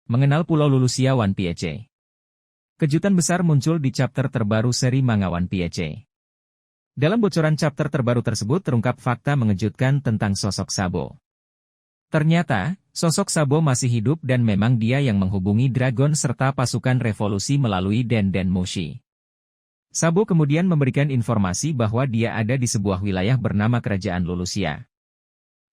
Mengenal Pulau Lulusia One Piece. Kejutan besar muncul di chapter terbaru seri manga One Piece. Dalam bocoran chapter terbaru tersebut terungkap fakta mengejutkan tentang sosok Sabo. Ternyata, sosok Sabo masih hidup dan memang dia yang menghubungi Dragon serta pasukan revolusi melalui Den Mushi. Sabo kemudian memberikan informasi bahwa dia ada di sebuah wilayah bernama Kerajaan Lulusia.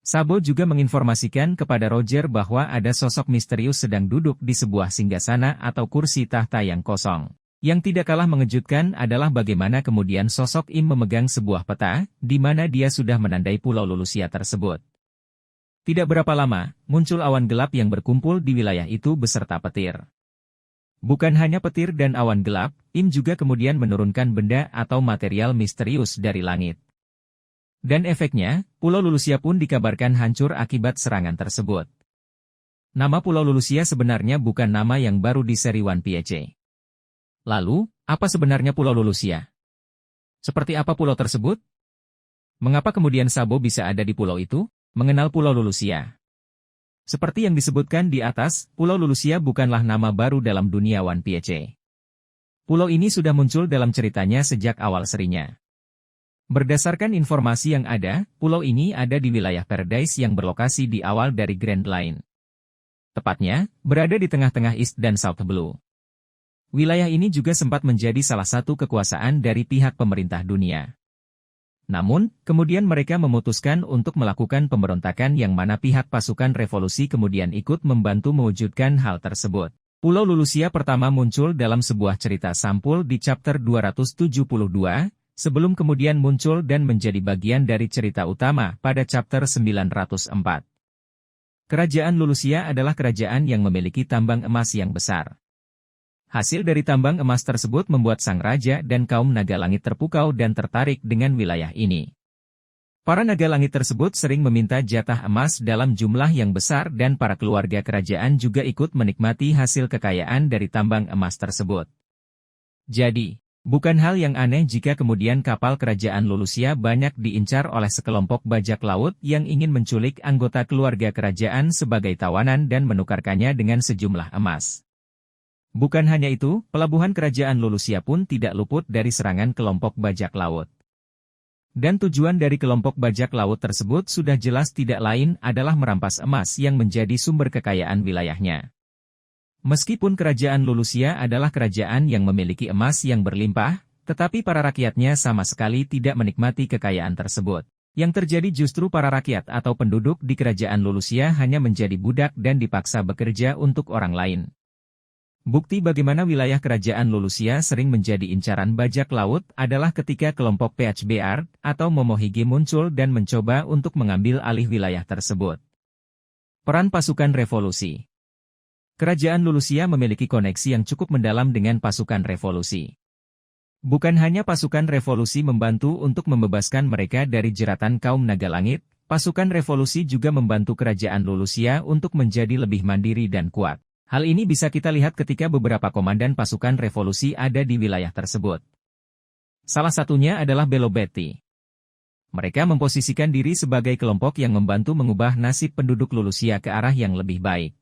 Sabo juga menginformasikan kepada Roger bahwa ada sosok misterius sedang duduk di sebuah singgasana atau kursi tahta yang kosong. Yang tidak kalah mengejutkan adalah bagaimana kemudian sosok Im memegang sebuah peta, di mana dia sudah menandai Pulau Lulusia tersebut. Tidak berapa lama, muncul awan gelap yang berkumpul di wilayah itu beserta petir. Bukan hanya petir dan awan gelap, Im juga kemudian menurunkan benda atau material misterius dari langit. Dan efeknya, Pulau Lulusia pun dikabarkan hancur akibat serangan tersebut. Nama Pulau Lulusia sebenarnya bukan nama yang baru di seri One Piece. Lalu, apa sebenarnya Pulau Lulusia? Seperti apa pulau tersebut? Mengapa kemudian Sabo bisa ada di pulau itu? Mengenal Pulau Lulusia. Seperti yang disebutkan di atas, Pulau Lulusia bukanlah nama baru dalam dunia One Piece. Pulau ini sudah muncul dalam ceritanya sejak awal serinya. Berdasarkan informasi yang ada, pulau ini ada di wilayah Paradise yang berlokasi di awal dari Grand Line. Tepatnya, berada di tengah-tengah East dan South Blue. Wilayah ini juga sempat menjadi salah satu kekuasaan dari pihak pemerintah dunia. Namun, kemudian mereka memutuskan untuk melakukan pemberontakan yang mana pihak pasukan revolusi kemudian ikut membantu mewujudkan hal tersebut. Pulau Lulusia pertama muncul dalam sebuah cerita sampul di chapter 272, sebelum kemudian muncul dan menjadi bagian dari cerita utama pada chapter 904. Kerajaan Lulusia adalah kerajaan yang memiliki tambang emas yang besar. Hasil dari tambang emas tersebut membuat sang raja dan kaum naga langit terpukau dan tertarik dengan wilayah ini. Para naga langit tersebut sering meminta jatah emas dalam jumlah yang besar dan para keluarga kerajaan juga ikut menikmati hasil kekayaan dari tambang emas tersebut. Jadi, bukan hal yang aneh jika kemudian kapal kerajaan Lulusia banyak diincar oleh sekelompok bajak laut yang ingin menculik anggota keluarga kerajaan sebagai tawanan dan menukarkannya dengan sejumlah emas. Bukan hanya itu, pelabuhan kerajaan Lulusia pun tidak luput dari serangan kelompok bajak laut. Dan tujuan dari kelompok bajak laut tersebut sudah jelas tidak lain adalah merampas emas yang menjadi sumber kekayaan wilayahnya. Meskipun kerajaan Lulusia adalah kerajaan yang memiliki emas yang berlimpah, tetapi para rakyatnya sama sekali tidak menikmati kekayaan tersebut. Yang terjadi justru para rakyat atau penduduk di kerajaan Lulusia hanya menjadi budak dan dipaksa bekerja untuk orang lain. Bukti bagaimana wilayah kerajaan Lulusia sering menjadi incaran bajak laut adalah ketika kelompok PHBR atau Momohige muncul dan mencoba untuk mengambil alih wilayah tersebut. Peran pasukan revolusi. Kerajaan Lulusia memiliki koneksi yang cukup mendalam dengan pasukan revolusi. Bukan hanya pasukan revolusi membantu untuk membebaskan mereka dari jeratan kaum naga langit, pasukan revolusi juga membantu kerajaan Lulusia untuk menjadi lebih mandiri dan kuat. Hal ini bisa kita lihat ketika beberapa komandan pasukan revolusi ada di wilayah tersebut. Salah satunya adalah Belobetti. Mereka memposisikan diri sebagai kelompok yang membantu mengubah nasib penduduk Lulusia ke arah yang lebih baik.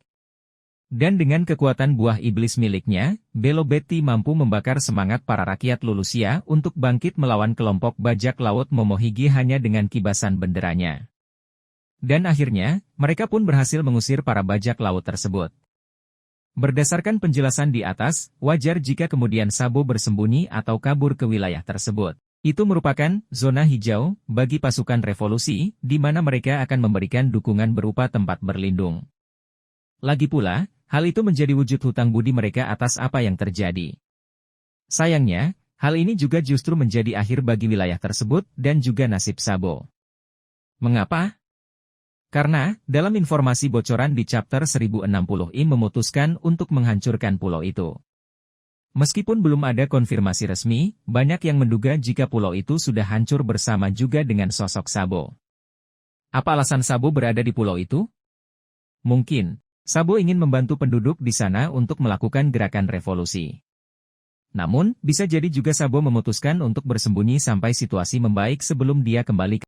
Dan dengan kekuatan buah iblis miliknya, Belobetti mampu membakar semangat para rakyat Lulusia untuk bangkit melawan kelompok bajak laut Momohige hanya dengan kibasan benderanya. Dan akhirnya, mereka pun berhasil mengusir para bajak laut tersebut. Berdasarkan penjelasan di atas, wajar jika kemudian Sabo bersembunyi atau kabur ke wilayah tersebut. Itu merupakan zona hijau bagi pasukan revolusi, di mana mereka akan memberikan dukungan berupa tempat berlindung. Lagi pula, hal itu menjadi wujud hutang budi mereka atas apa yang terjadi. Sayangnya, hal ini juga justru menjadi akhir bagi wilayah tersebut dan juga nasib Sabo. Mengapa? Karena, dalam informasi bocoran di chapter 1060 Im memutuskan untuk menghancurkan pulau itu. Meskipun belum ada konfirmasi resmi, banyak yang menduga jika pulau itu sudah hancur bersama juga dengan sosok Sabo. Apa alasan Sabo berada di pulau itu? Mungkin, Sabo ingin membantu penduduk di sana untuk melakukan gerakan revolusi. Namun, bisa jadi juga Sabo memutuskan untuk bersembunyi sampai situasi membaik sebelum dia kembali